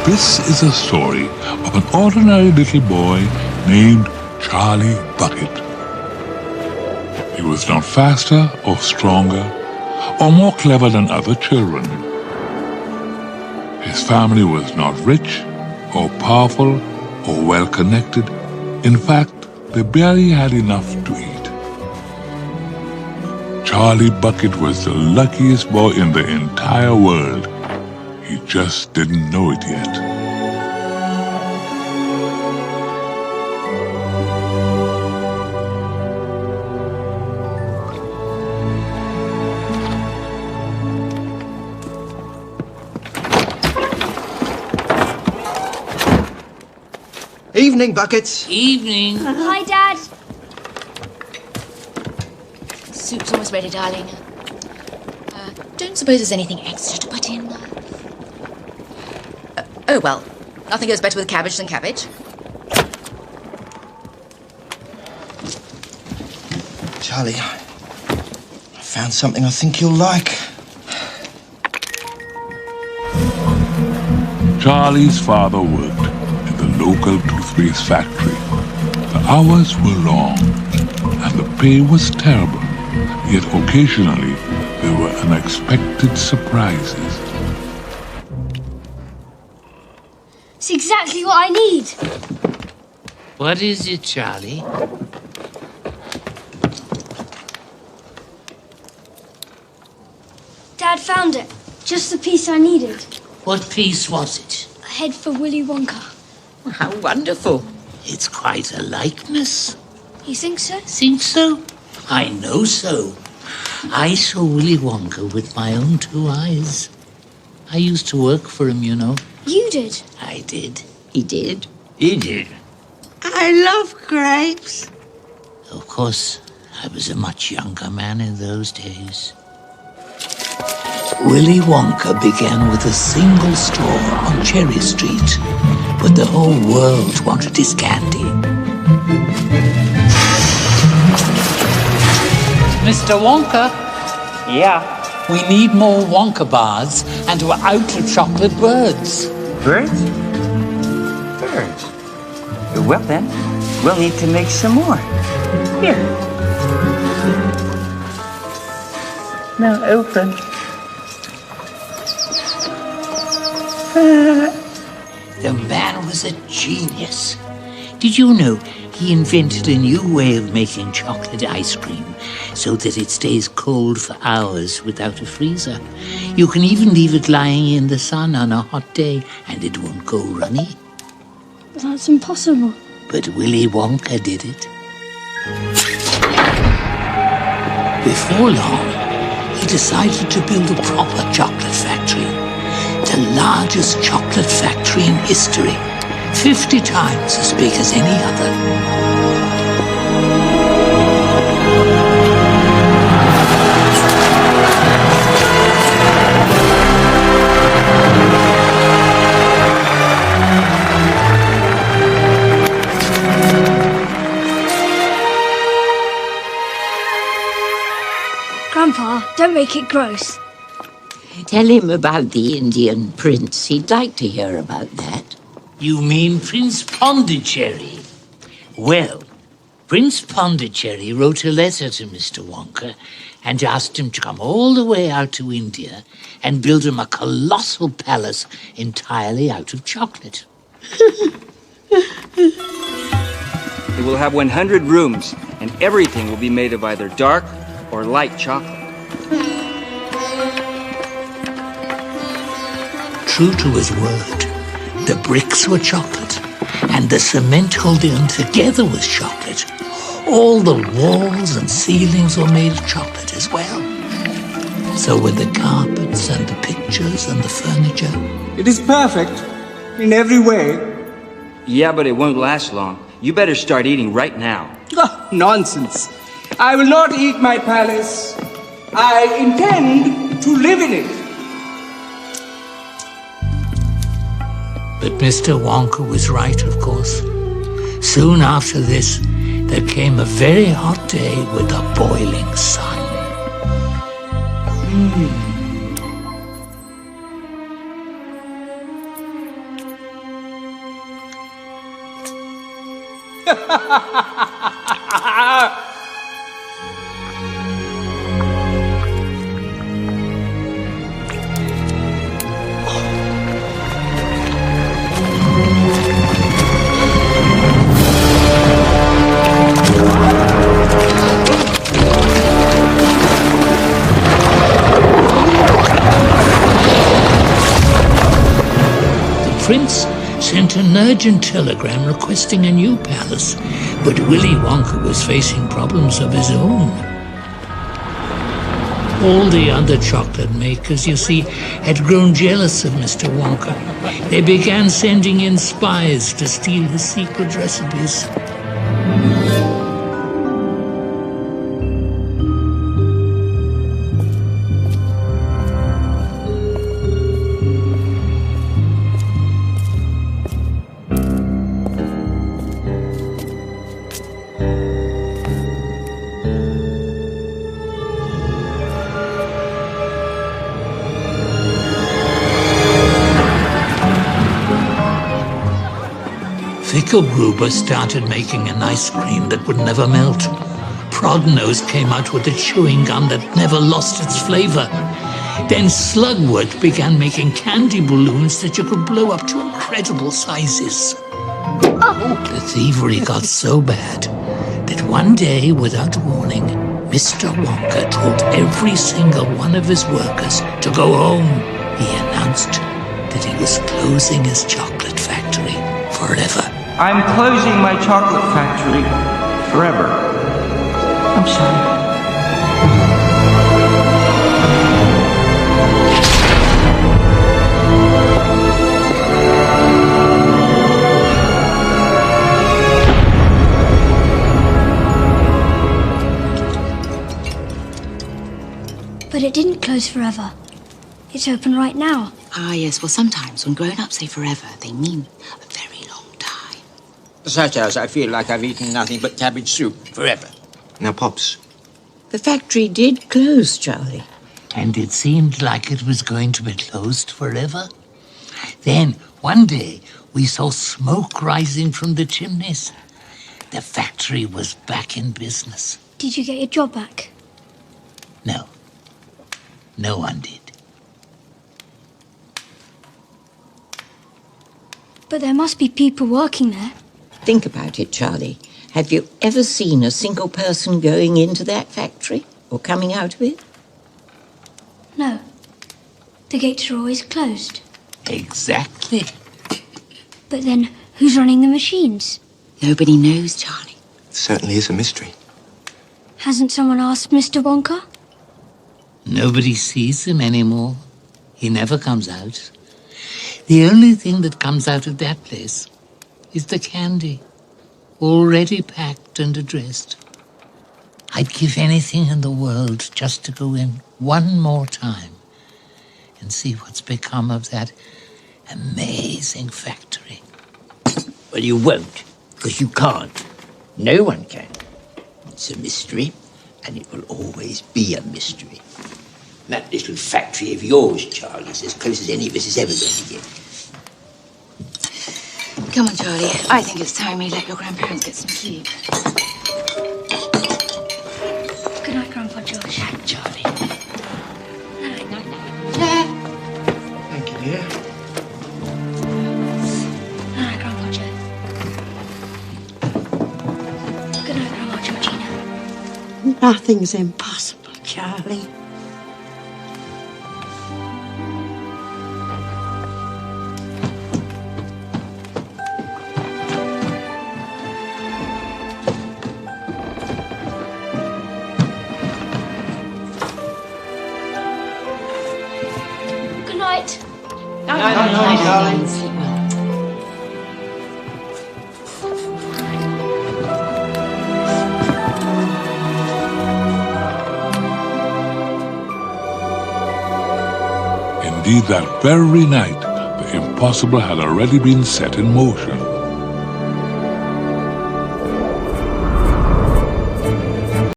This is a story of an ordinary little boy named Charlie Bucket. He was not faster or stronger or more clever than other children. His family was not rich or powerful or well-connected. In fact, they barely had enough to eat. Charlie Bucket was the luckiest boy in the entire world. He just didn't know it yet. Evening, Buckets. Evening. Hi, Dad. Soup's almost ready, darling. Don't suppose there's anything extra to put in? Oh, well, nothing goes better with cabbage than cabbage. Charlie, I found something I think you'll like. Charlie's father worked in the local toothpaste factory. The hours were long and the pay was terrible, yet occasionally there were unexpected surprises. It's exactly what I need. What is it, Charlie? Dad found it. Just the piece I needed. What piece was it? A head for Willy Wonka. How wonderful. It's quite a likeness. You think so? Think so? I know so. I saw Willy Wonka with my own two eyes. I used to work for him, you know. You did? I did. He did. He did. I love grapes. Of course, I was a much younger man in those days. Willy Wonka began with a single store on Cherry Street, but the whole world wanted his candy. Mr. Wonka? Yeah. We need more Wonka bars, and we're out of chocolate birds. Birds? Birds. Well then, we'll need to make some more. Here. Now open. The man was a genius. Did you know he invented a new way of making chocolate ice cream so that it stays cold for hours without a freezer? You can even leave it lying in the sun on a hot day and it won't go runny. That's impossible. But Willy Wonka did it. Before long, he decided to build a proper chocolate factory. The largest chocolate factory in history, 50 times as big as any other. Grandpa, don't make it gross. Tell him about the Indian prince. He'd like to hear about that. You mean Prince Pondicherry? Well, Prince Pondicherry wrote a letter to Mr. Wonka and asked him to come all the way out to India and build him a colossal palace entirely out of chocolate. It will have 100 rooms, and everything will be made of either dark or light chocolate. True to his word, the bricks were chocolate, and the cement holding them together was chocolate. All the walls and ceilings were made of chocolate as well. So were the carpets and the pictures and the furniture. It is perfect in every way. Yeah, but it won't last long. You better start eating right now. Oh, nonsense. I will not eat my palace. I intend to live in it. But Mr. Wonka was right, of course. Soon after this, there came a very hot day with a boiling sun. Prince sent an urgent telegram requesting a new palace, but Willy Wonka was facing problems of his own. All the other chocolate makers, you see, had grown jealous of Mr. Wonka. They began sending in spies to steal his secret recipes. Gruber started making an ice cream that would never melt. Prodnose came out with a chewing gum that never lost its flavor. Then Slugwood began making candy balloons that you could blow up to incredible sizes. The thievery got so bad that one day, without warning, Mr. Wonka told every single one of his workers to go home. He announced that he was closing his chocolate factory forever. I'm closing my chocolate factory forever. I'm sorry. But it didn't close forever. It's open right now. Ah, yes. Well, sometimes when grown-ups say forever, they mean a very long time. Such as I feel like I've eaten nothing but cabbage soup forever. Now, Pops. The factory did close, Charlie. And it seemed like it was going to be closed forever. Then, one day, we saw smoke rising from the chimneys. The factory was back in business. Did you get your job back? No. No one did. But there must be people working there. Think about it, Charlie. Have you ever seen a single person going into that factory or coming out of it? No. The gates are always closed. Exactly. But then, who's running the machines? Nobody knows, Charlie. It certainly is a mystery. Hasn't someone asked Mr. Wonka? Nobody sees him anymore. He never comes out. The only thing that comes out of that place is the candy, already packed and addressed. I'd give anything in the world just to go in one more time and see what's become of that amazing factory. Well, you won't, because you can't. No one can. It's a mystery, and it will always be a mystery. That little factory of yours, Charlie, is as close as any of us is ever going to get. Come on, Charlie. I think it's time we let your grandparents get some sleep. Good night, Grandpa George. Night, Charlie. Night, night, night. Thank you, dear. Night, Grandpa Joe. Good night, Grandma Georgina. Nothing's impossible, Charlie. Good night. Night, darling. Sleep well. Indeed, that very night, the impossible had already been set in motion.